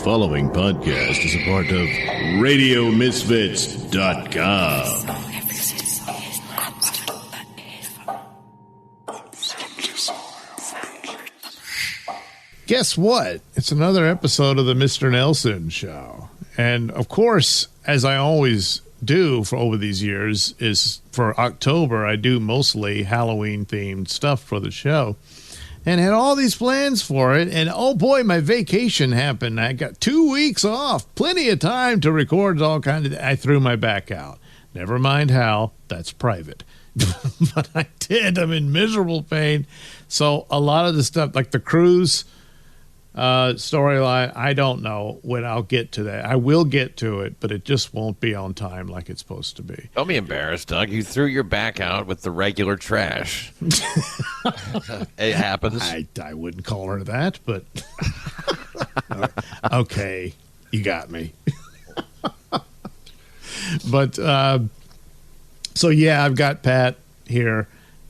following podcast is a part of RadioMisfits.com. Guess what? It's another episode of the Mr. Nailsin Show. And, of course, as I always do for over these years, is for October, I do mostly Halloween-themed stuff for the show. And had all these plans for it. And, oh, boy, my vacation happened. I got 2 weeks off. Plenty of time to record all kinds of... I threw my back out. Never mind how. That's private. But I did. I'm in miserable pain. So a lot of the stuff, like the cruise... storyline, I don't know when I'll get to that. I will get to it, but it just won't be on time like it's supposed to be. Don't be embarrassed, Doug. You threw your back out with the regular trash. It happens. I wouldn't call her that, but okay, you got me. But so yeah, I've got Pat here.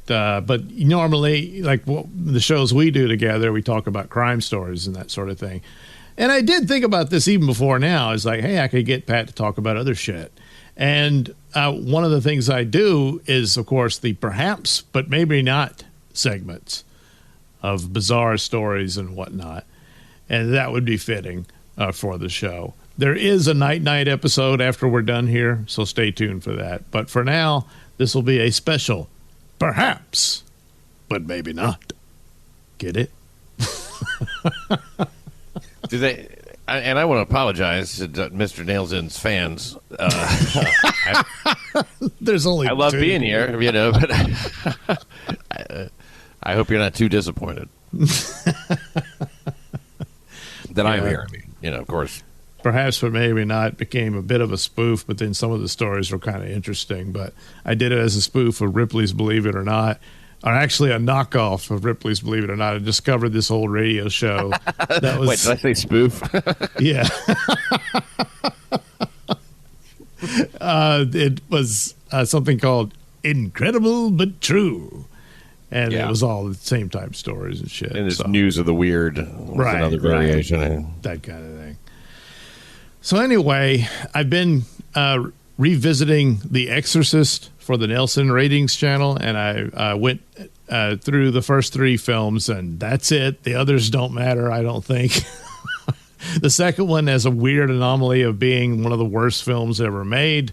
But normally, like the shows we do together, we talk about crime stories and that sort of thing. And I did think about this even before now. It's like, hey, I could get Pat to talk about other shit. And one of the things I do is, of course, the perhaps, but maybe not segments of bizarre stories and whatnot. And that would be fitting for the show. There is a night episode after we're done here, so stay tuned for that. But for now, this will be a special perhaps, but maybe not. Get it? Do they? And I want to apologize to Mr. Nailsin's fans. There's only I love two. being here, but I hope you're not too disappointed that I'm here. I mean, of course. Perhaps, but maybe not, became a bit of a spoof, but then some of the stories were kind of interesting. But I did it as a spoof of Ripley's Believe It or Not, or actually a knockoff of Ripley's Believe It or Not. I discovered this old radio show. That was, wait, did I say spoof? Yeah. It was something called Incredible But True. And it was all the same type stories and shit. And it's News of the Weird. Right. Another variation. Right. That kind of thing. So anyway, I've been revisiting The Exorcist for the Nailsin Ratings channel, and I went through the first 3 films, and that's it. The others don't matter, I don't think. The second one has a weird anomaly of being one of the worst films ever made,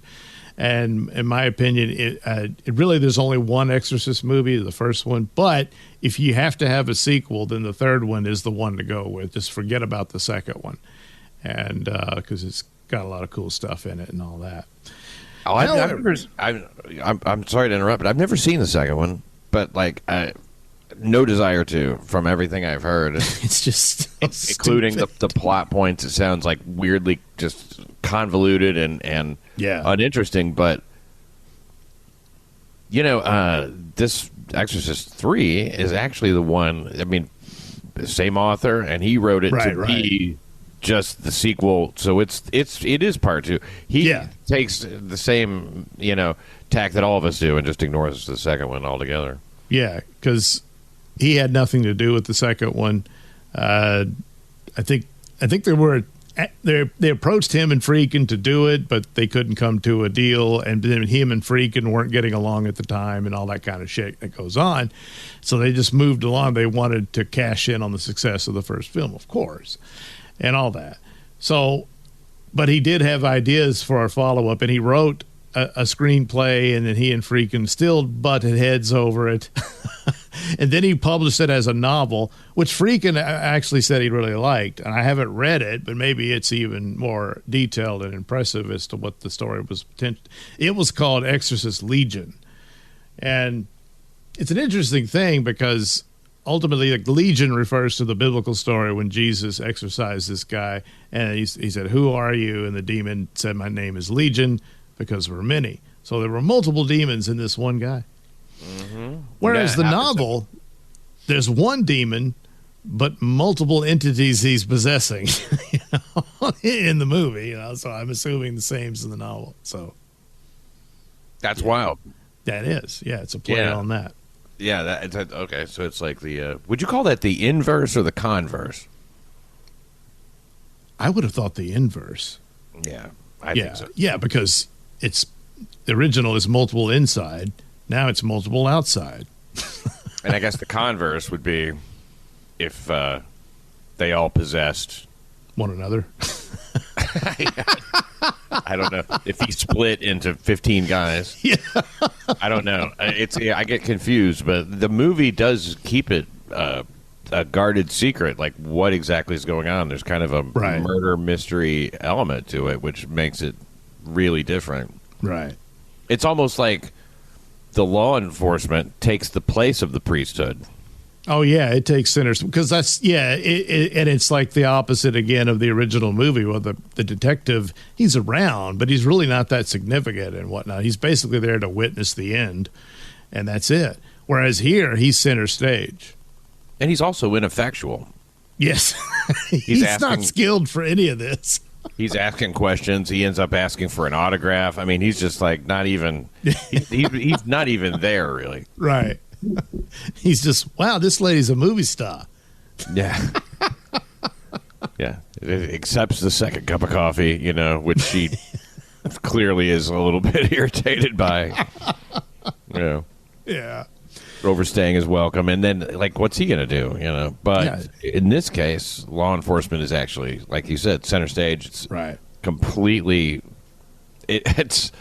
and in my opinion, it really, there's only one Exorcist movie, the first one, but if you have to have a sequel, then the third one is the one to go with. Just forget about the second one. And because it's got a lot of cool stuff in it and all that. Oh, I'm sorry to interrupt, but I've never seen the second one. But no desire to, from everything I've heard. It's just including the plot points. It sounds like weirdly just convoluted and uninteresting. But this Exorcist 3 is actually the one. I mean, the same author, and he wrote it to be just the sequel, so it is part 2. He takes the same tack that all of us do and just ignores the second one altogether. Yeah, because he had nothing to do with the second one. I think they approached him and Friedkin to do it, but they couldn't come to a deal, and then him and Friedkin weren't getting along at the time, and all that kind of shit that goes on. So they just moved along. They wanted to cash in on the success of the first film, of course. And all that. So, but he did have ideas for a follow-up, and he wrote a screenplay, and then he and Friedkin still butted heads over it. And then he published it as a novel, which Friedkin actually said he really liked. And I haven't read it, but maybe it's even more detailed and impressive as to what the story was. It was called Exorcist Legion. And it's an interesting thing because ultimately, like, Legion refers to the biblical story when Jesus exorcised this guy, and he said, "Who are you?" And the demon said, "My name is Legion, because we're many." So there were multiple demons in this one guy. Mm-hmm. Whereas the novel, there's one demon, but multiple entities he's possessing in the movie. So I'm assuming the same as in the novel. So that's wild. That is, it's a play on that. Yeah, okay, so it's like the... would you call that the inverse or the converse? I would have thought the inverse. Yeah, I think so. Yeah, because the original is multiple inside. Now it's multiple outside. And I guess the converse would be if they all possessed one another. I don't know if he split into 15 guys. Yeah. I don't know. I get confused, but the movie does keep it a guarded secret, like what exactly is going on. There's kind of a murder mystery element to it, which makes it really different. Right. It's almost like the law enforcement takes the place of the priesthood. Oh, yeah, it takes center because that's, and it's like the opposite again of the original movie. Well, the detective, he's around, but he's really not that significant and whatnot. He's basically there to witness the end, and that's it. Whereas here, he's center stage. And he's also ineffectual. Yes. he's not skilled for any of this. He's asking questions. He ends up asking for an autograph. I mean, he's just like not even, he's not even there, really. Right. He's just, wow, this lady's a movie star. Yeah. Yeah. It accepts the second cup of coffee, which she clearly is a little bit irritated by. Yeah. Overstaying his welcome. And then, like, what's he going to do, But in this case, law enforcement is actually, like you said, center stage. It's completely, it's...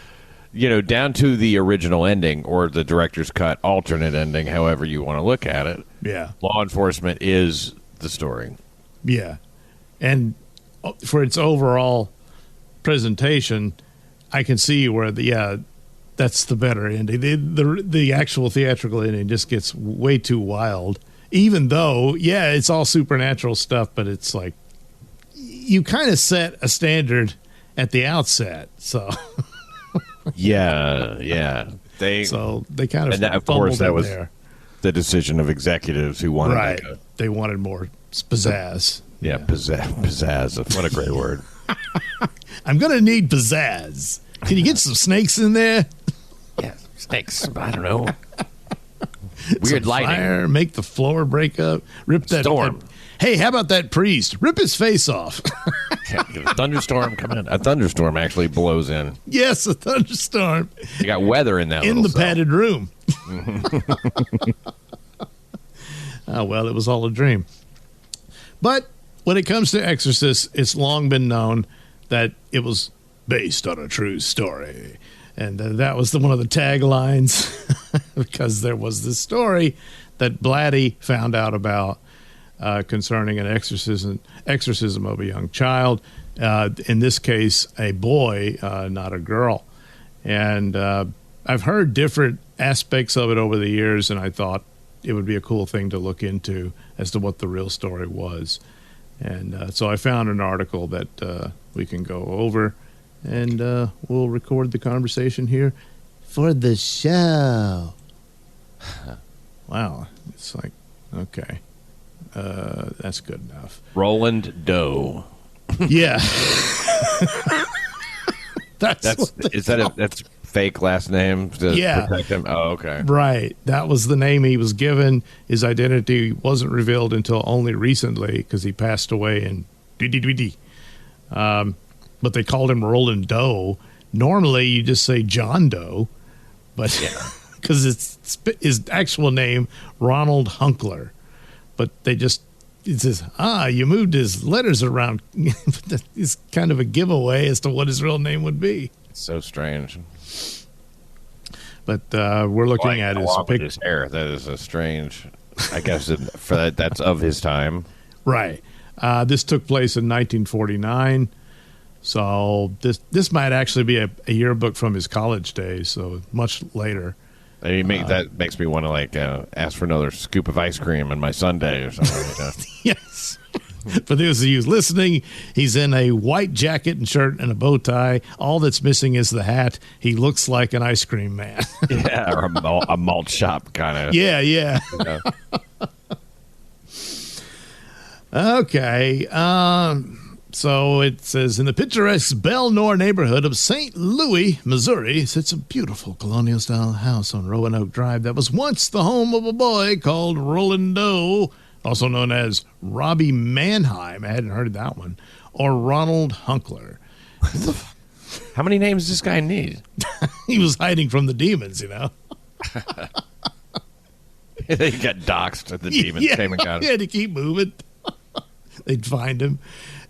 down to the original ending or the director's cut alternate ending, however you want to look at it. Yeah. Law enforcement is the story. Yeah. And for its overall presentation, I can see where that's the better ending. The actual theatrical ending just gets way too wild. Even though, it's all supernatural stuff, but it's like you kind of set a standard at the outset, so... Yeah. They kind of, and of course that was there. The decision of executives who wanted they wanted more pizzazz. Yeah, pizzazz. What a great word. I'm gonna need pizzazz. Can you get some snakes in there? Yeah, snakes. I don't know. Weird some lighting. Fire, make the floor break up. Rip that storm. Hey, how about that priest? Rip his face off. A thunderstorm come in. A thunderstorm actually blows in. Yes, a thunderstorm. You got weather in that in the cell. padded room. Oh, well, it was all a dream. But when it comes to Exorcist, it's long been known that it was based on a true story. And that was one of the taglines because there was this story that Blatty found out about concerning an exorcism of a young child, in this case, a boy, not a girl. And I've heard different aspects of it over the years, and I thought it would be a cool thing to look into as to what the real story was. And so I found an article that we can go over, and we'll record the conversation here for the show. Wow. It's like, okay. That's good enough. Roland Doe. Yeah. That's fake last name to protect him? Oh, okay. Right. That was the name he was given. His identity wasn't revealed until only recently because he passed away in but they called him Roland Doe. Normally you just say John Doe, but because it's his actual name, Ronald Hunkler. But it says, you moved his letters around. It's kind of a giveaway as to what his real name would be. So strange. But we're looking at his hair. That is a strange, I guess, that's of his time. Right. This took place in 1949. So this might actually be a yearbook from his college days, so much later. That makes me want to ask for another scoop of ice cream on my sundae or something. Yes. For those of you listening, he's in a white jacket and shirt and a bow tie. All that's missing is the hat. He looks like an ice cream man. Yeah, or a malt shop kind of. Yeah. You know. Okay. So it says, in the picturesque Belnor neighborhood of St. Louis, Missouri, sits a beautiful colonial-style house on Roanoke Drive that was once the home of a boy called Roland Doe, also known as Robbie Mannheim. I hadn't heard of that one. or Ronald Hunkler. How many names does this guy need? He was hiding from the demons, you know. He got doxxed at the demons. Came and got him. He had to keep moving. They'd find him.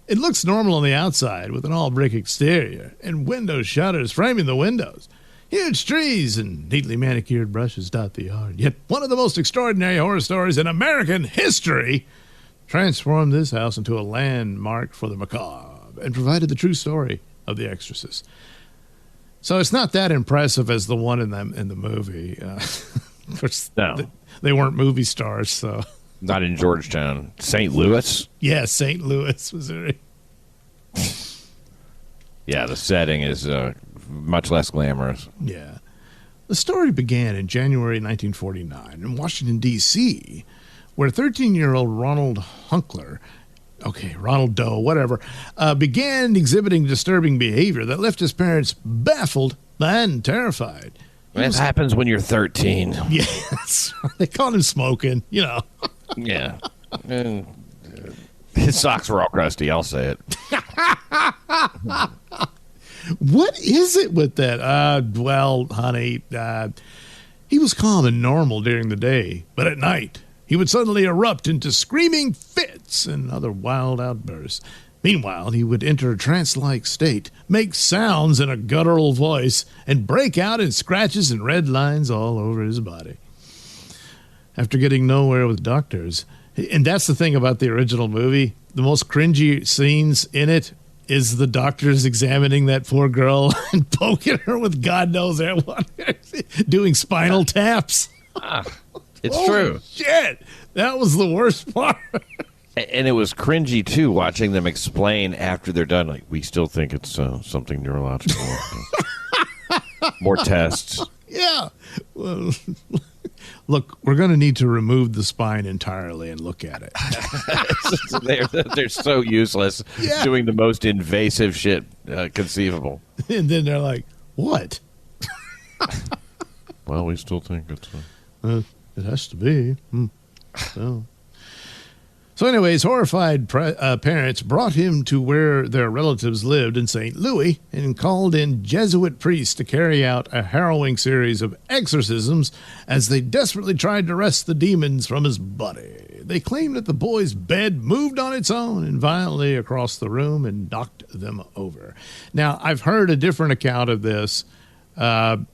It looks normal on the outside with an all-brick exterior and window shutters framing the windows. Huge trees and neatly manicured brushes dot the yard. Yet one of the most extraordinary horror stories in American history transformed this house into a landmark for the macabre and provided the true story of the Exorcist. So it's not that impressive as the one in the movie. Of course, no. They weren't movie stars, so... Not in Georgetown. St. Louis? Yeah, St. Louis, Missouri. Yeah, the setting is much less glamorous. Yeah. The story began in January 1949 in Washington, D.C., where 13-year-old Ronald Hunkler, Ronald Doe, whatever, began exhibiting disturbing behavior that left his parents baffled and terrified. That happens when you're 13. Yes. They called him smoking, you know. Yeah. And his socks were all crusty, I'll say it. What is it with that? Well, honey, he was calm and normal during the day, but at night he would suddenly erupt into screaming fits and other wild outbursts. Meanwhile, he would enter a trance-like state, make sounds in a guttural voice, and break out in scratches and red lines all over his body. After getting nowhere with doctors, and that's the thing about the original movie, the most cringy scenes in it is the doctors examining that poor girl and poking her with God knows what, doing spinal taps. It's true. Shit, that was the worst part. And it was cringy, too, watching them explain after they're done. Like, we still think it's something neurological. More tests. Yeah. Well, look, we're going to need to remove the spine entirely and look at it. They're so useless, doing the most invasive shit conceivable. And then they're like, what? Well, we still think it's... it has to be. So... So anyways, horrified parents brought him to where their relatives lived in St. Louis and called in Jesuit priests to carry out a harrowing series of exorcisms as they desperately tried to wrest the demons from his body. They claimed that the boy's bed moved on its own and violently across the room and knocked them over. Now, I've heard a different account of this, that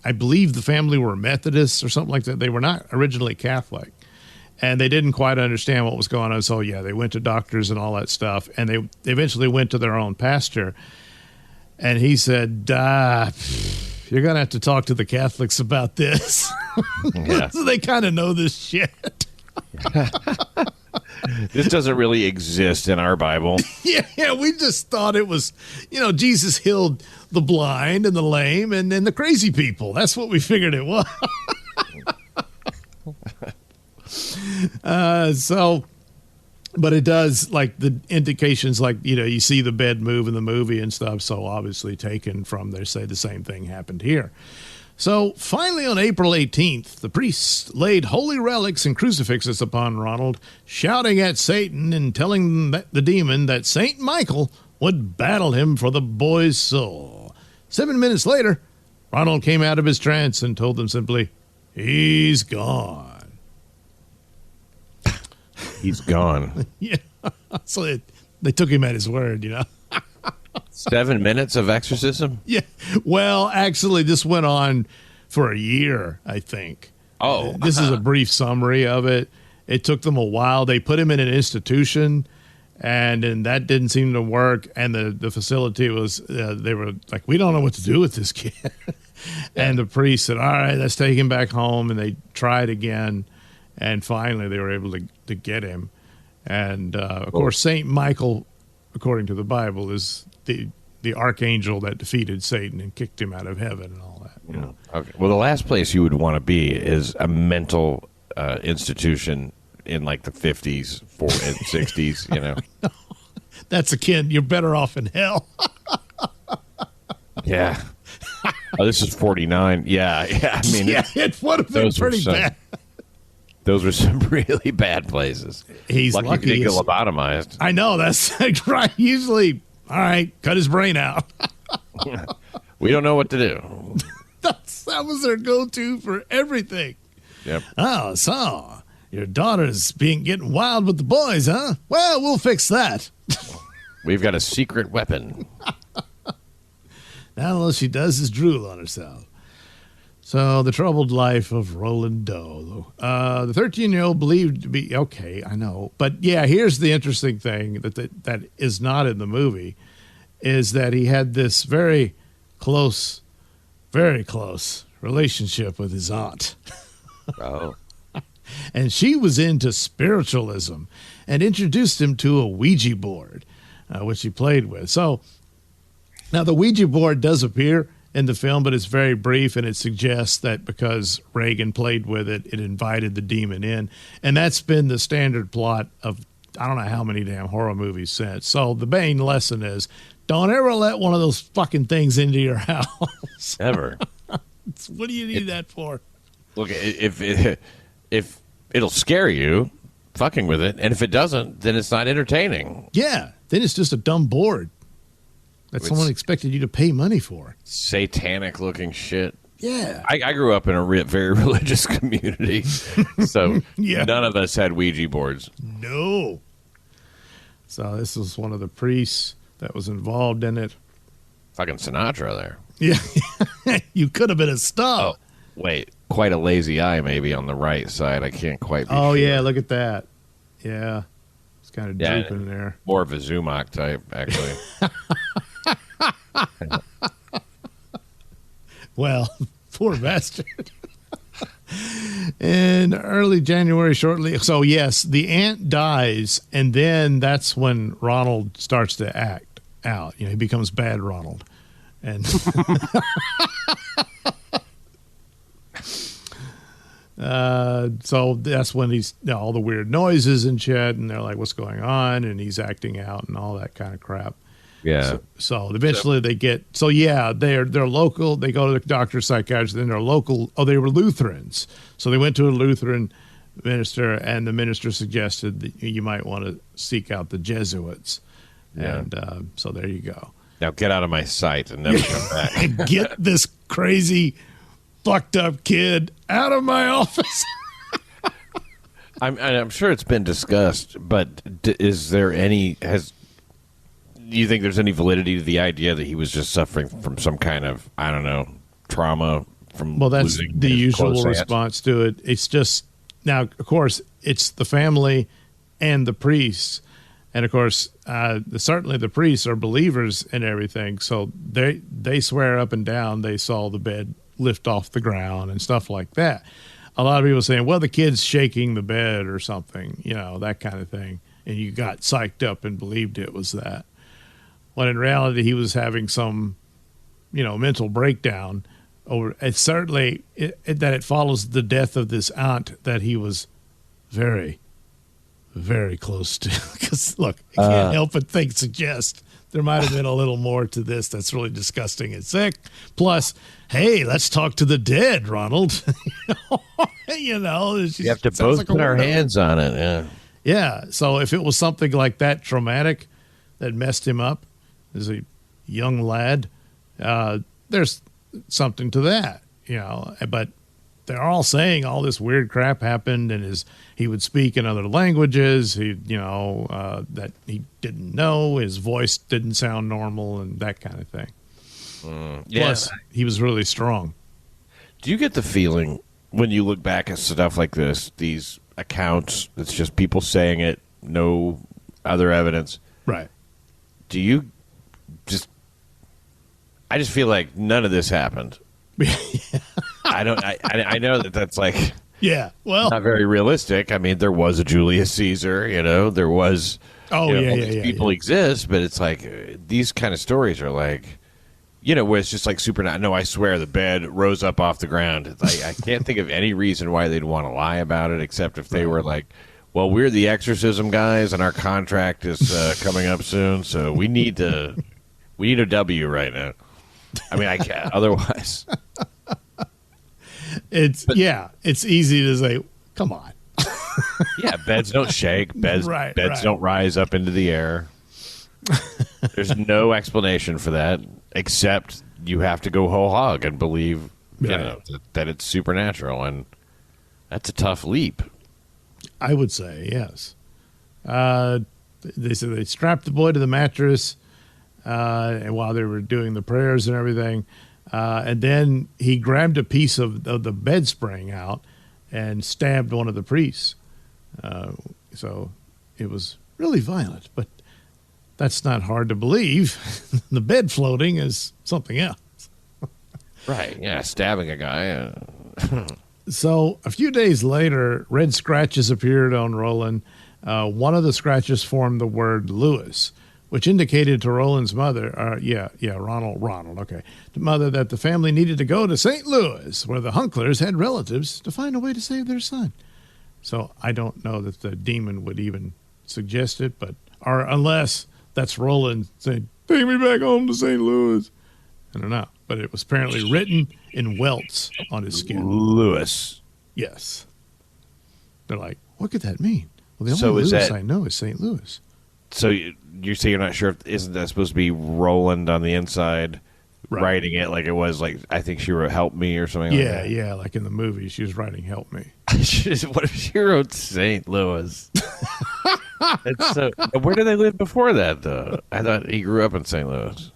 I believe the family were Methodists or something like that. They were not originally Catholic. And they didn't quite understand what was going on. So, yeah, they went to doctors and all that stuff. And they eventually went to their own pastor. And he said, you're going to have to talk to the Catholics about this. Yeah. So they kind of know this shit. This doesn't really exist in our Bible. Yeah, we just thought it was, Jesus healed the blind and the lame and the crazy people. That's what we figured it was. But it does, like the indications, like, you see the bed move in the movie and stuff. So obviously taken from, they say the same thing happened here. So finally on April 18th, the priests laid holy relics and crucifixes upon Ronald, shouting at Satan and telling the demon that Saint Michael would battle him for the boy's soul. 7 minutes later, Ronald came out of his trance and told them simply, he's gone. He's gone. Yeah. So they took him at his word, 7 minutes of exorcism? Yeah. Well, actually, this went on for a year, I think. Oh. This is a brief summary of it. It took them a while. They put him in an institution, and that didn't seem to work. And the facility was, they were like, we don't know what to do with this kid. And the priest said, all right, let's take him back home. And they tried again. And finally, they were able to get him. And, of course, St. Michael, according to the Bible, is the archangel that defeated Satan and kicked him out of heaven and all that. Okay. Well, the last place you would want to be is a mental institution in, like, the 50s and 60s, That's akin. You're better off in hell. Yeah. Oh, this is 49. Yeah. I mean, it would have been pretty bad. Those were some really bad places. He's lucky lucky he didn't get lobotomized. I know, that's right. Usually, all right, cut his brain out. We don't know what to do. That was their go-to for everything. Yep. Oh, so your daughter's getting wild with the boys, huh? Well, we'll fix that. We've got a secret weapon. Now all she does is drool on herself. So the troubled life of Roland Doe. The 13-year-old believed to be okay. I know, but yeah, here's the interesting thing that is not in the movie, is that he had this very close relationship with his aunt. Oh. And she was into spiritualism and introduced him to a Ouija board, which he played with. So now the Ouija board does appear in the film, but it's very brief, and it suggests that because Reagan played with it, it invited the demon in. And that's been the standard plot of I don't know how many damn horror movies since. So the main lesson is don't ever let one of those fucking things into your house. Ever. What do you need that for? Look, if it'll scare you, fucking with it, and if it doesn't, then it's not entertaining. Yeah, then it's just a dumb board that someone expected you to pay money for. Satanic-looking shit. Yeah. I grew up in a very religious community, so none of us had Ouija boards. No. So this was one of the priests that was involved in it. Fucking Sinatra there. Yeah. You could have been a star. Oh, wait. Quite a lazy eye maybe on the right side. I can't quite be sure. Yeah, look at that. Yeah. It's kind of drooping there. More of a Zumach type, actually. Well, poor bastard. In early January, shortly. So, yes, the aunt dies, and then that's when Ronald starts to act out. He becomes bad Ronald. And so that's when he's all the weird noises and shit, and they're like, what's going on? And he's acting out and all that kind of crap. Yeah. So eventually they get, they're local. They go to the doctor, psychiatrist, then they're local. Oh, they were Lutherans. So they went to a Lutheran minister, and the minister suggested that you might want to seek out the Jesuits. Yeah. And so there you go. Now get out of my sight and never come back. Get this crazy, fucked up kid out of my office. I'm sure it's been discussed, but is there any, do you think there's any validity to the idea that he was just suffering from some kind of, I don't know, trauma from that's losing the his usual response to it. It's just, now, of course, it's the family and the priests. And, of course, certainly the priests are believers in everything. So they swear up and down they saw the bed lift off the ground and stuff like that. A lot of people saying, well, the kid's shaking the bed or something, that kind of thing. And you got psyched up and believed it was that. When in reality, he was having some, mental breakdown over. It's certainly that it follows the death of this aunt that he was very, very close to. Because look, I can't help but suggest there might have been a little more to this that's really disgusting and sick. Plus, hey, let's talk to the dead, Ronald. You have to both put our hands on it. Yeah. Yeah. So if it was something like that traumatic that messed him up as a young lad, there's something to that, but they're all saying all this weird crap happened, and he would speak in other languages, that he didn't know, his voice didn't sound normal, and that kind of thing. Plus, he was really strong. Do you get the feeling when you look back at stuff like this, these accounts, it's just people saying it, no other evidence, right? Do you I just feel like none of this happened. I know that's like, not very realistic. I mean, there was a Julius Caesar, there was, all these people exist, but it's like, these kind of stories are like, where it's just like no, I swear the bed rose up off the ground. It's like, I can't think of any reason why they'd want to lie about it, except if they were like, well, we're the Exorcism guys and our contract is coming up soon, so we need a W right now. I mean, I can't. Otherwise, it's easy to say, come on. Yeah, beds don't shake. Beds don't rise up into the air. There's no explanation for that, except you have to go whole hog and believe that it's supernatural, and that's a tough leap. I would say, yes. They said they strapped the boy to the mattress and while they were doing the prayers and everything. And then he grabbed a piece of the bed spring out and stabbed one of the priests. So it was really violent, but that's not hard to believe. The bed floating is something else. Right, yeah, stabbing a guy. So a few days later, red scratches appeared on Roland. One of the scratches formed the word Lewis, which indicated to Roland's mother, Ronald, okay, the mother that the family needed to go to St. Louis, where the Hunklers had relatives, to find a way to save their son. So I don't know that the demon would even suggest it, or unless that's Roland saying, take me back home to St. Louis. I don't know. But it was apparently written in welts on his skin. Lewis. Yes. They're like, what could that mean? Well, the only Lewis I know is St. Louis. So you say you're not sure, isn't that supposed to be Roland on the inside writing it like it was, like, I think she wrote Help Me or something like that? Yeah, like in the movie, she was writing Help Me. What if she wrote St. Louis? Where did they live before that, though? I thought he grew up in St. Louis.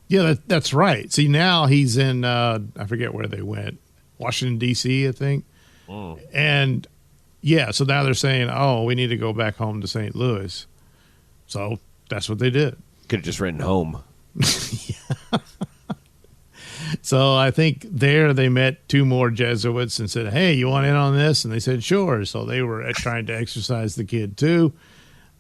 Yeah, that's right. See, now he's in, I forget where they went, Washington, D.C., I think. Mm. And, yeah, so now they're saying, oh, we need to go back home to St. Louis. So that's what they did. Could have just written home. Yeah. So I think there they met two more Jesuits and said, hey, you want in on this? And they said, sure. So they were trying to exorcise the kid, too.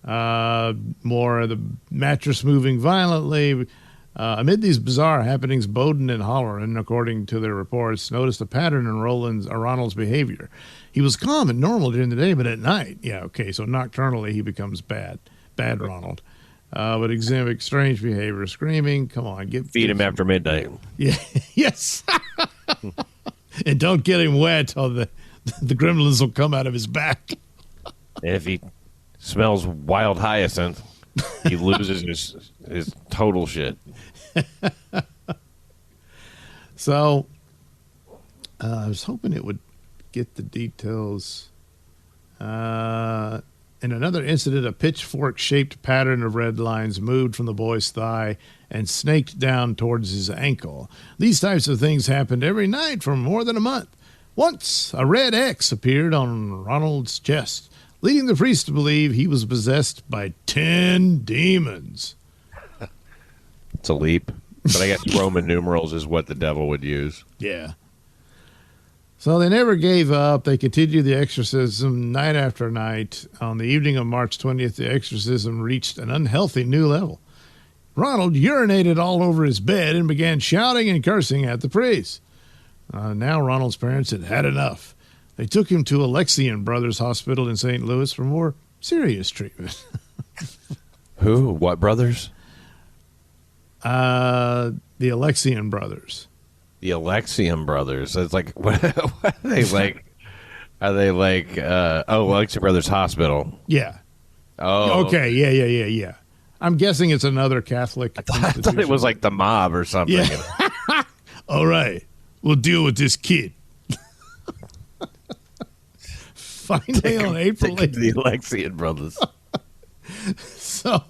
More of the mattress moving violently. Amid these bizarre happenings, Bowden and Halloran, according to their reports, noticed a pattern in Ronald's behavior. He was calm and normal during the day, but at night, so nocturnally he becomes bad Ronald. But exhibit strange behavior, screaming, come on, feed him after midnight. Yeah, yes. And don't get him wet or the gremlins will come out of his back. If he smells wild hyacinth, he loses his total shit. So I was hoping it would get the details. In another incident, a pitchfork-shaped pattern of red lines moved from the boy's thigh and snaked down towards his ankle. These types of things happened every night for more than a month. Once, a red X appeared on Ronald's chest, leading the priest to believe he was possessed by 10 demons. It's a leap, but I guess Roman numerals is what the devil would use. Yeah. So they never gave up. They continued the exorcism night after night. On the evening of March 20th, the exorcism reached an unhealthy new level. Ronald urinated all over his bed and began shouting and cursing at the priest. Now Ronald's parents had had enough. They took him to Alexian Brothers Hospital in St. Louis for more serious treatment. Who? What brothers? The Alexian Brothers. The Alexian Brothers. It's like, what are they like? Are they like, Alexian Brothers Hospital? Yeah. Oh. Okay, yeah. I'm guessing it's another Catholic I thought it was like the mob or something. Yeah. All right. We'll deal with this kid. Finally on April 18th. The Alexian Brothers. So,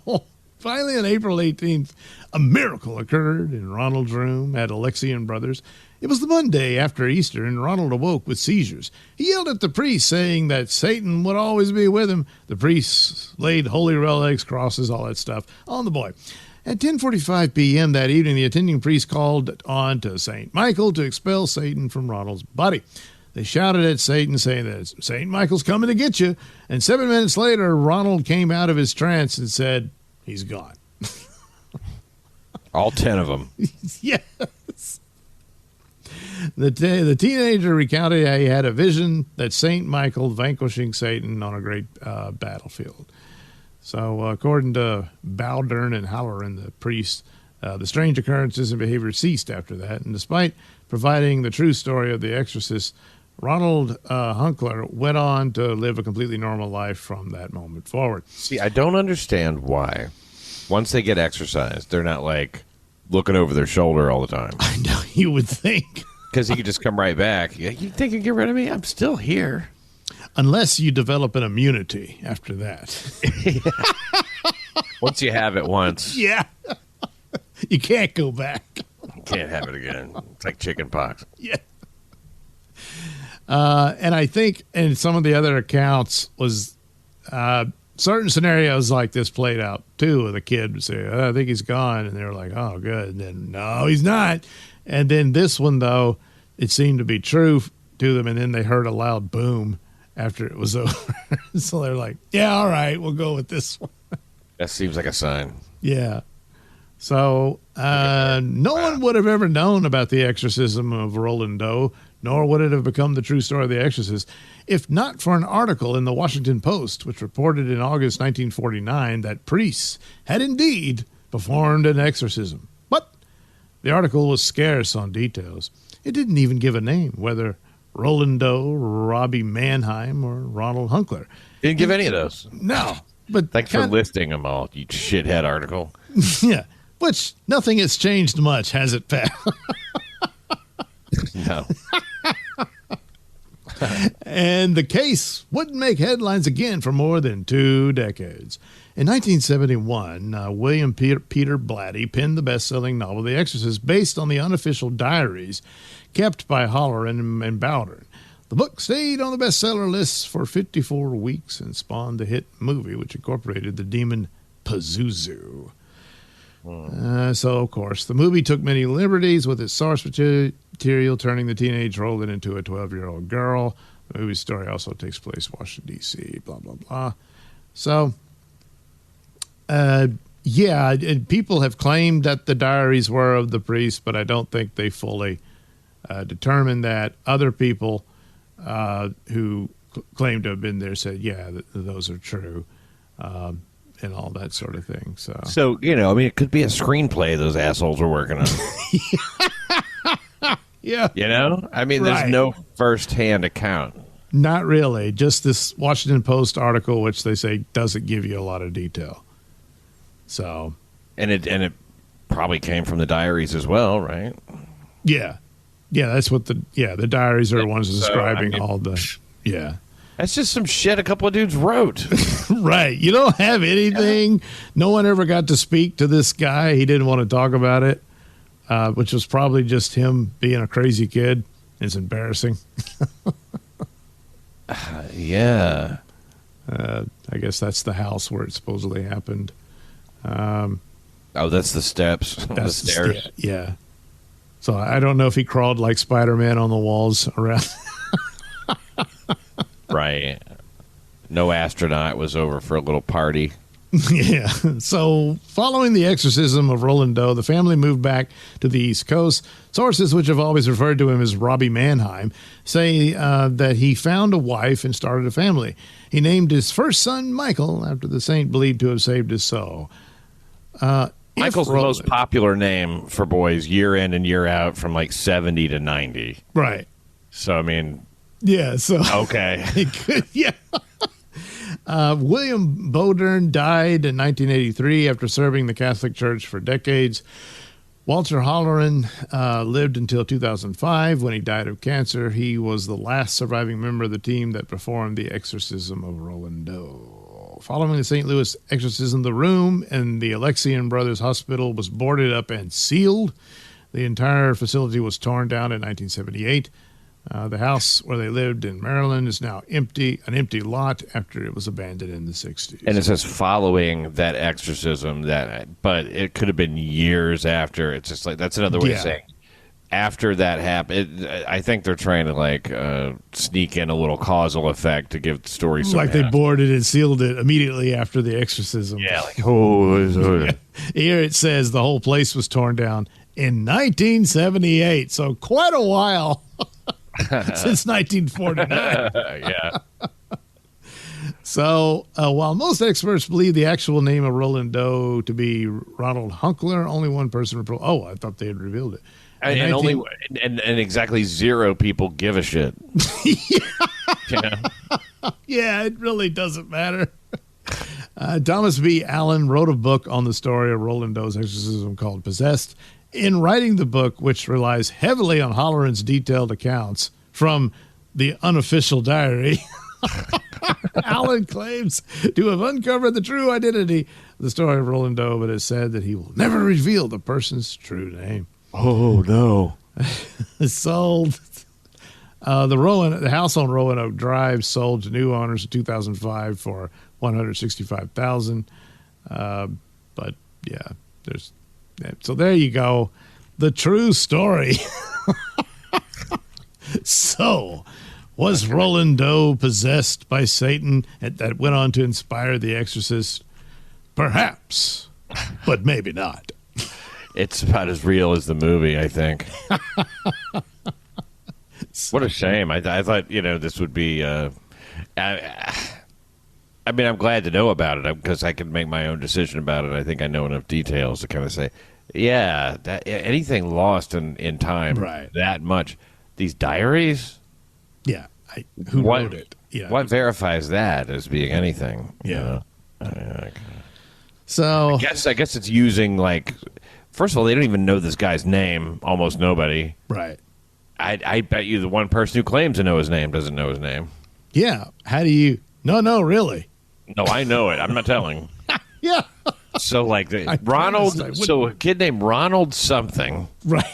finally on April 18th, a miracle occurred in Ronald's room at Alexian Brothers. It was the Monday after Easter, and Ronald awoke with seizures. He yelled at the priest, saying that Satan would always be with him. The priest laid holy relics, crosses, all that stuff on the boy. At 10:45 p.m. that evening, the attending priest called on to St. Michael to expel Satan from Ronald's body. They shouted at Satan, saying that St. Michael's coming to get you. And 7 minutes later, Ronald came out of his trance and said, he's gone. All 10 of them. Yes. The teenager recounted how he had a vision that St. Michael vanquishing Satan on a great battlefield. So, according to Bowden and Halloran, the priest, the strange occurrences and behavior ceased after that. And despite providing the true story of the Exorcist, Ronald Hunkler went on to live a completely normal life from that moment forward. See, I don't understand why, once they get exorcised, they're not like looking over their shoulder all the time. I know, you would think. Because he could just come right back. You think you can get rid of me? I'm still here. Unless you develop an immunity after that. Once you have it once. Yeah. You can't go back. You can't have it again. It's like chicken pox. Yeah. And I think in some of the other accounts was certain scenarios like this played out too. The kid would say, I think he's gone. And they were like, oh, good. And then, no, he's not. And then this one, though, it seemed to be true to them. And then they heard a loud boom after it was over. So they're like, yeah, all right, we'll go with this one. That seems like a sign. Yeah. So no one would have ever known about the exorcism of Roland Doe, nor would it have become the true story of the Exorcist, if not for an article in the Washington Post, which reported in August 1949 that priests had indeed performed an exorcism. But the article was scarce on details. It didn't even give a name, whether Roland Doe, Robbie Mannheim, or Ronald Hunkler. Didn't give any of those. No. But thanks for listing them all, you shithead article. Yeah. Which, nothing has changed much, has it, Pat? No. And the case wouldn't make headlines again for more than 2 decades. In 1971, William Peter Blatty penned the best-selling novel The Exorcist, based on the unofficial diaries kept by Halloran and Bowdern. The book stayed on the bestseller lists for 54 weeks and spawned the hit movie, which incorporated the demon Pazuzu. So, of course, the movie took many liberties with its source material, turning the teenage Roland into a 12-year-old girl. The movie story also takes place in Washington, D.C., blah, blah, blah. So, yeah, and people have claimed that the diaries were of the priest, but I don't think they fully determined that. Other people who claim to have been there said, yeah, those are true. And all that sort of thing. So it could be a screenplay those assholes are working on. Yeah. There's no first-hand account. Not really. Just this Washington Post article, which they say doesn't give you a lot of detail. So, and it probably came from the diaries as well, right? Yeah. That's what the diaries are the ones describing all the That's just some shit a couple of dudes wrote. Right. You don't have anything. No one ever got to speak to this guy. He didn't want to talk about it, which was probably just him being a crazy kid. It's embarrassing. Yeah. I guess that's the house where it supposedly happened. That's the steps. That's the stairs. Yeah. So I don't know if he crawled like Spider-Man on the walls around. Right. No astronaut was over for a little party. Yeah. So following the exorcism of Roland Doe, the family moved back to the East Coast. Sources, which have always referred to him as Robbie Mannheim, say that he found a wife and started a family. He named his first son Michael after the saint believed to have saved his soul. Michael's the most popular name for boys year in and year out from like 70 to 90. Right. So, I mean... Yeah, so... Okay. Yeah. William Bowdern died in 1983 after serving the Catholic Church for decades. Walter Halloran lived until 2005 when he died of cancer. He was the last surviving member of the team that performed the exorcism of Roland Doe. Following the St. Louis exorcism, the room in the Alexian Brothers Hospital was boarded up and sealed. The entire facility was torn down in 1978. The house where they lived in Maryland is now an empty lot after it was abandoned in the 60s. And it says following that exorcism, but it could have been years after. It's just like, that's another way of saying after that happened. I think they're trying to sneak in a little causal effect to give the story some they boarded and sealed it immediately after the exorcism. Yeah, Here it says the whole place was torn down in 1978, so quite a while. Since 1949. Yeah. So, while most experts believe the actual name of Roland Doe to be Ronald Hunkler, only one person I thought they had revealed it. And only and exactly 0 people give a shit. Yeah, it really doesn't matter. Thomas B. Allen wrote a book on the story of Roland Doe's exorcism called Possessed. In writing the book, which relies heavily on Holleran's detailed accounts from the unofficial diary, Allen claims to have uncovered the true identity of the story of Roland Doe, but has said that he will never reveal the person's true name. Oh, no. Sold. The house on Roanoke Drive sold to new owners in 2005 for $165,000. But yeah, so there you go. The true story. So, was Roland Doe possessed by Satan that went on to inspire The Exorcist? Perhaps, but maybe not. It's about as real as the movie, I think. What a shame. I thought, this would be... I mean, I'm glad to know about it because I can make my own decision about it. I think I know enough details to kind of say, yeah, anything lost in time, right, that much. These diaries? Yeah. Who wrote it? Yeah. What verifies that as being anything? Yeah. So I guess it's using, like, first of all, they don't even know this guy's name. Almost nobody. Right. I bet you the one person who claims to know his name doesn't know his name. Yeah. How do you? No, really. No, I know it. I'm not telling. Yeah. So, like, Ronald, so a kid named Ronald something. Right.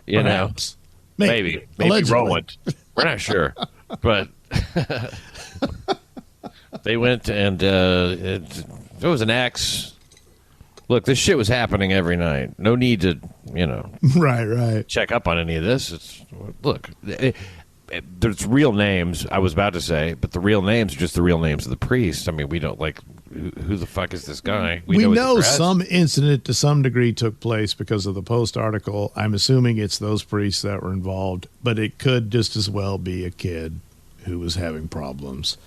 You Perhaps. Know? Maybe Roland. We're not sure. But they went and it was an X. Look, this shit was happening every night. No need to, right, check up on any of this. There's real names, I was about to say, but the real names are just the real names of the priests. I mean, we don't, like, who the fuck is this guy? We know some incident to some degree took place because of the Post article. I'm assuming it's those priests that were involved, but it could just as well be a kid who was having problems.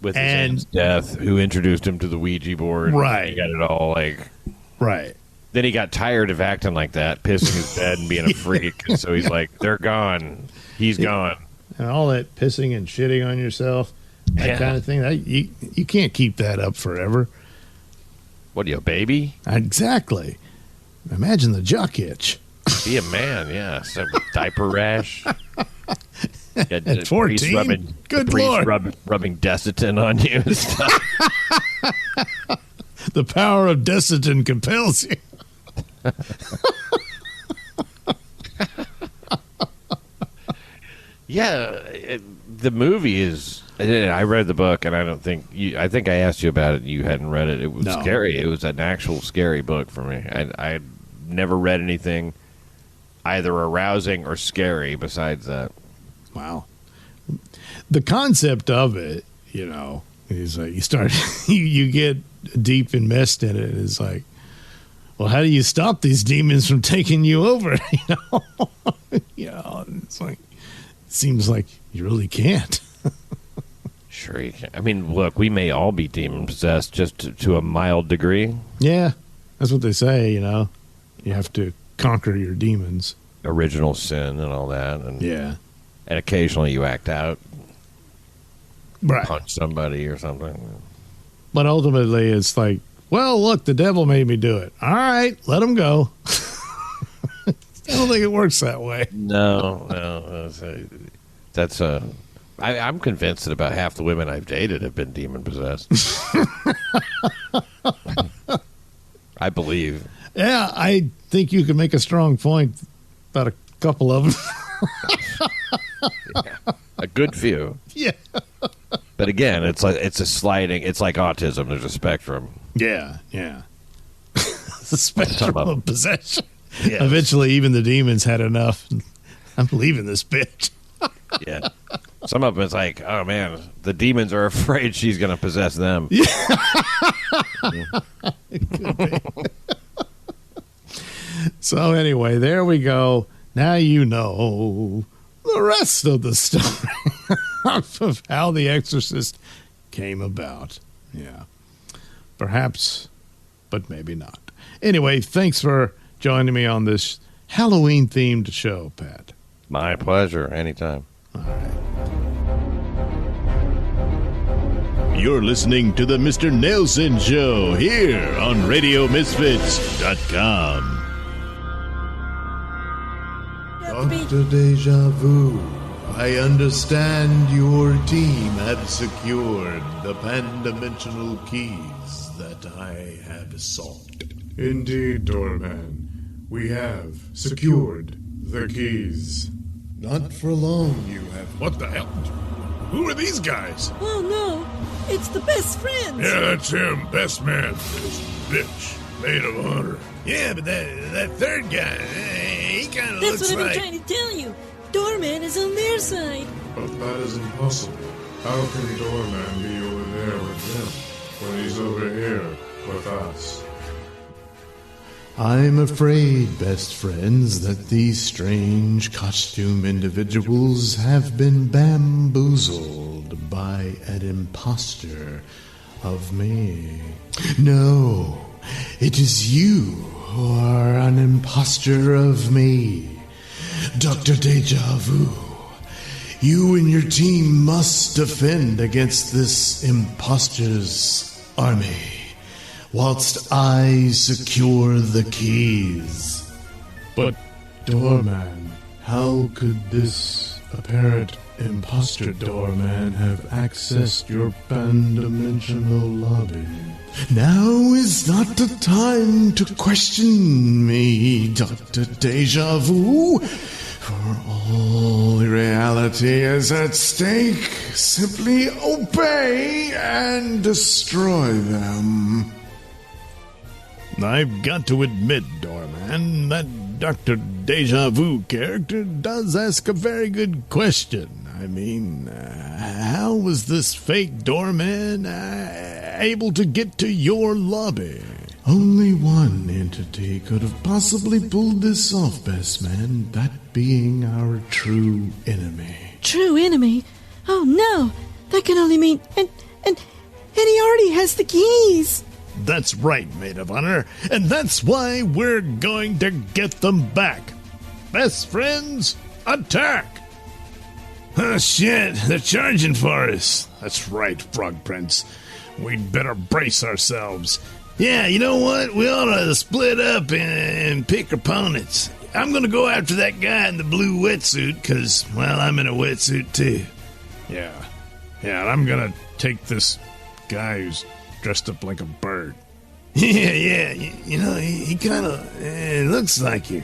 With his aunt's death, who introduced him to the Ouija board. Right. He got it all, like... Right. Then he got tired of acting like that, pissing his bed and being a freak. So he's like, they're gone. He's gone. And all that pissing and shitting on yourself, that kind of thing, you can't keep that up forever. What are you, a baby? Exactly. Imagine the jock itch. Be a man, yeah. So diaper rash. At 14? Good Lord. Rubbing Desitin on you and stuff. The power of Desitin compels you. Yeah, the movie is... I read the book, and I don't think... I think I asked you about it, and you hadn't read it. It was scary. It was an actual scary book for me. I never read anything either arousing or scary besides that. Wow. The concept of it, is like you start... you get deep enmeshed in it. It's like, well, how do you stop these demons from taking you over? It's like... Seems like you really can't. Sure you can. I mean, look, we may all be demon-possessed just to a mild degree. Yeah, that's what they say, You have to conquer your demons. Original sin and all that. And, yeah. And occasionally you act out. Right. Punch somebody or something. But ultimately it's like, well, look, the devil made me do it. All right, let him go. I don't think it works that way. No. I'm convinced that about half the women I've dated have been demon possessed. I believe. Yeah, I think you can make a strong point about a couple of them. Yeah, a good few. Yeah. But again, it's like autism. There's a spectrum. Yeah. The spectrum of possession. Yes. Eventually, even the demons had enough. I'm leaving this bitch. Yeah. Some of them, it's like, oh, man, the demons are afraid she's going to possess them. Yeah. It could be. So, anyway, there we go. Now you know the rest of the story of how The Exorcist came about. Yeah. Perhaps, but maybe not. Anyway, thanks for joining me on this Halloween-themed show, Pat. My pleasure. Anytime. All right. You're listening to the Mr. Nailsin Show here on RadioMisfits.com. Dr. Deja Vu, I understand your team have secured the pan-dimensional keys that I have sought. Indeed, Doorman. We have secured the keys. Not for long, you have. What the hell? Who are these guys? Oh no, it's the best friends. Yeah, that's him, best man. This bitch, maid of honor. Yeah, but that third guy, he kind of looks That's what like... I've been trying to tell you. Doorman is on their side. But that is impossible. How can Doorman be over there with them when he's over here with us? I'm afraid, best friends, that these strange costume individuals have been bamboozled by an imposter of me. No, it is you who are an imposter of me. Dr. Deja Vu, you and your team must defend against this imposter's army, whilst I secure the keys. But, Doorman, how could this apparent imposter Doorman have accessed your pan-dimensional lobby? Now is not the time to question me, Dr. Deja Vu, for all reality is at stake. Simply obey and destroy them. I've got to admit, Doorman, that Dr. Deja Vu character does ask a very good question. I mean, how was this fake Doorman able to get to your lobby? Only one entity could have possibly pulled this off, best man, that being our true enemy. True enemy? Oh no, that can only mean... And he already has the keys. That's right, maid of honor, and that's why we're going to get them back. Best friends, attack! Oh, shit, they're charging for us. That's right, Frog Prince. We'd better brace ourselves. Yeah, you know what? We ought to split up and pick opponents. I'm going to go after that guy in the blue wetsuit, because, well, I'm in a wetsuit, too. Yeah, and I'm going to take this guy who's dressed up like a bird. Yeah, you know, he kind of looks like you.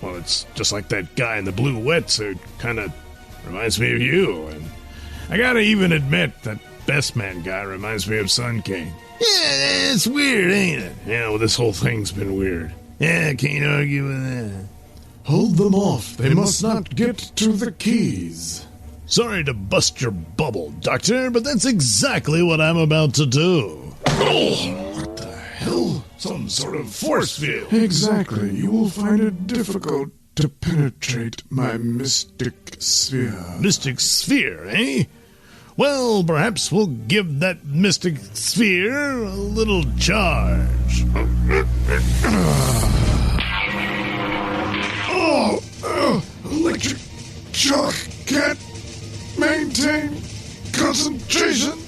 Well, it's just like that guy in the blue wetsuit. Kind of reminds me of you. And I gotta even admit that Best Man guy reminds me of Sun King. Yeah, it's weird, ain't it? Yeah, well, this whole thing's been weird. Yeah, can't argue with that. Hold them off. They must not get to the keys. Sorry to bust your bubble, Doctor, but that's exactly what I'm about to do. Oh, what the hell? Some sort of force field. Exactly. You will find it difficult to penetrate my mystic sphere. Mystic sphere, eh? Well, perhaps we'll give that mystic sphere a little charge. Electric shock. Can't maintain concentration.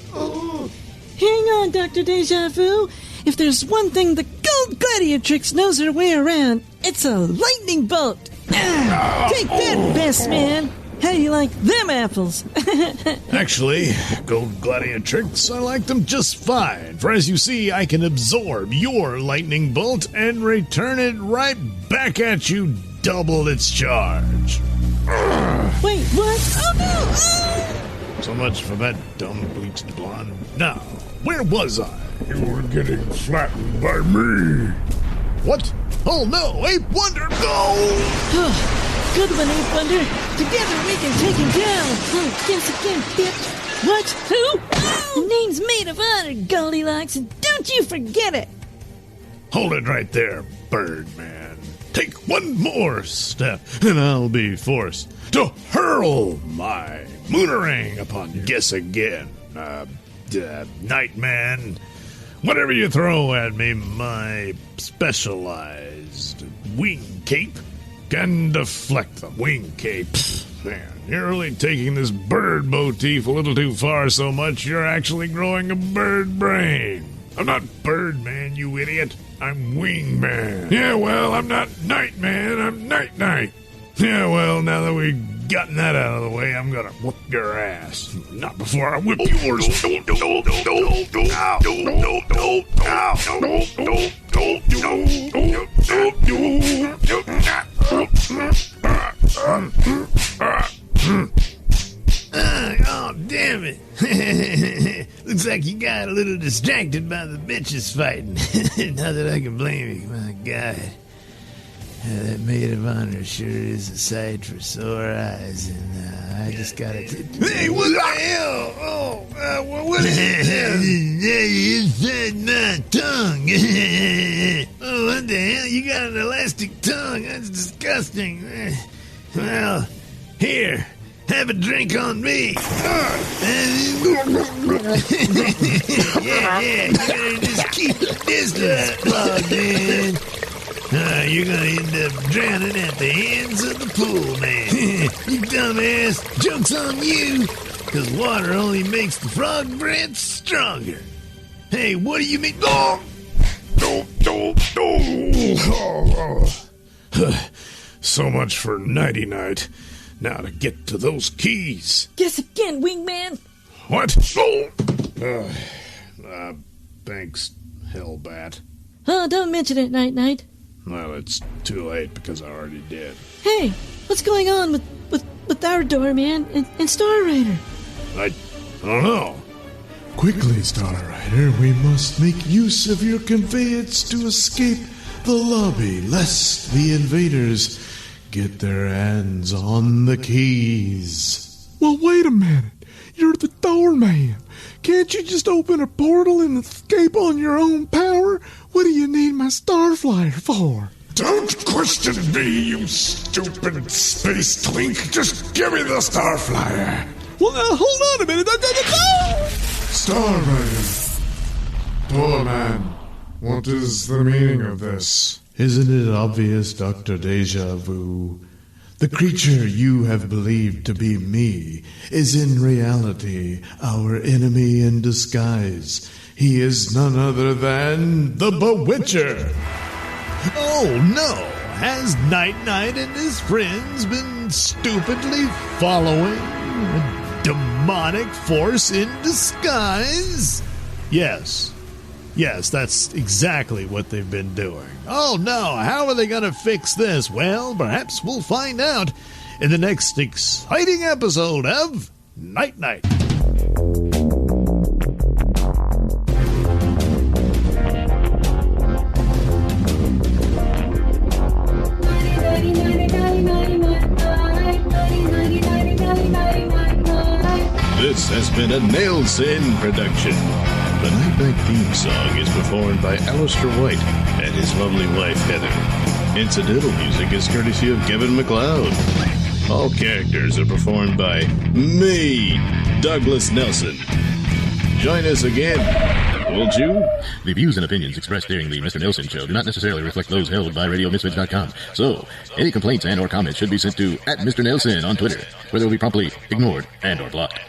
Hang on, Dr. Deja Vu. If there's one thing the Gold Gladiatrix knows her way around, it's a lightning bolt. Take that, best man. How do you like them apples? Actually, Gold Gladiatrix, I like them just fine. For as you see, I can absorb your lightning bolt and return it right back at you, double its charge. Wait, what? Oh no! So much for that dumb bleached blonde. Now, where was I? You were getting flattened by me. What? Oh no, Ape Wonder, go! Good one, Ape Wonder. Together we can take him down. Oh, guess again, bitch. What? Who? Oh! The name's Maid of Honor, Goldilocks, and don't you forget it. Hold it right there, Birdman. Take one more step, and I'll be forced to hurl my moonerang upon you. Guess again, Nightman. Whatever you throw at me, my specialized wing cape can deflect them. Wing cape. Man, you're really taking this bird motif a little too far so much you're actually growing a bird brain. I'm not Birdman, you idiot. I'm Wingman. Yeah, well, I'm not Nightman. I'm Night-Night. Yeah, well, now that we've gotten that out of the way, I'm gonna whoop your ass. Not before I whip yours. Oh, damn it. Looks like you got a little distracted by the bitches fighting. Not that I can blame you, my God. That maid of honor sure is a sight for sore eyes, and I just gotta... Hey, what the hell? Oh, what is this? Inside my tongue. Oh, what the hell? You got an elastic tongue? That's disgusting. Well, here, have a drink on me. Yeah, you gotta just keep the distance plugged in. You're gonna end up drowning at the hands of the pool man. You dumbass, joke's on you, because water only makes the frog breath stronger. Hey, what do you mean? Oh! So much for Nighty-Night. Now to get to those keys. Guess again, Wingman. What? Thanks, Hellbat. Oh, don't mention it, Night-Night. Well, it's too late because I already did. Hey, what's going on with our Doorman and Star Rider? I don't know. Quickly, Star Rider, we must make use of your conveyance to escape the lobby, lest the invaders get their hands on the keys. Well, wait a minute. You're the Doorman. Can't you just open a portal and escape on your own power? What do you need my Starflyer for? Don't question me, you stupid space twink. Just give me the Starflyer. Well, now, hold on a minute. Star Rider. Doorman, what is the meaning of this? Isn't it obvious, Dr. Deja Vu? The creature you have believed to be me is in reality our enemy in disguise. He is none other than the Bewitcher. Oh no! Has Night-Night and his friends been stupidly following a demonic force in disguise? Yes, that's exactly what they've been doing. Oh no, how are they going to fix this? Well, perhaps we'll find out in the next exciting episode of Night-Night. This has been a Nailsin production. The Night-Night theme song is performed by Alistair White and his lovely wife, Heather. Incidental music is courtesy of Kevin MacLeod. All characters are performed by me, Douglas Nelson. Join us again, won't you? The views and opinions expressed during the Mr. Nailsin Show do not necessarily reflect those held by RadioMisfits.com. So, any complaints and or comments should be sent to @Mr. Nailsin on Twitter, where they will be promptly ignored and or blocked.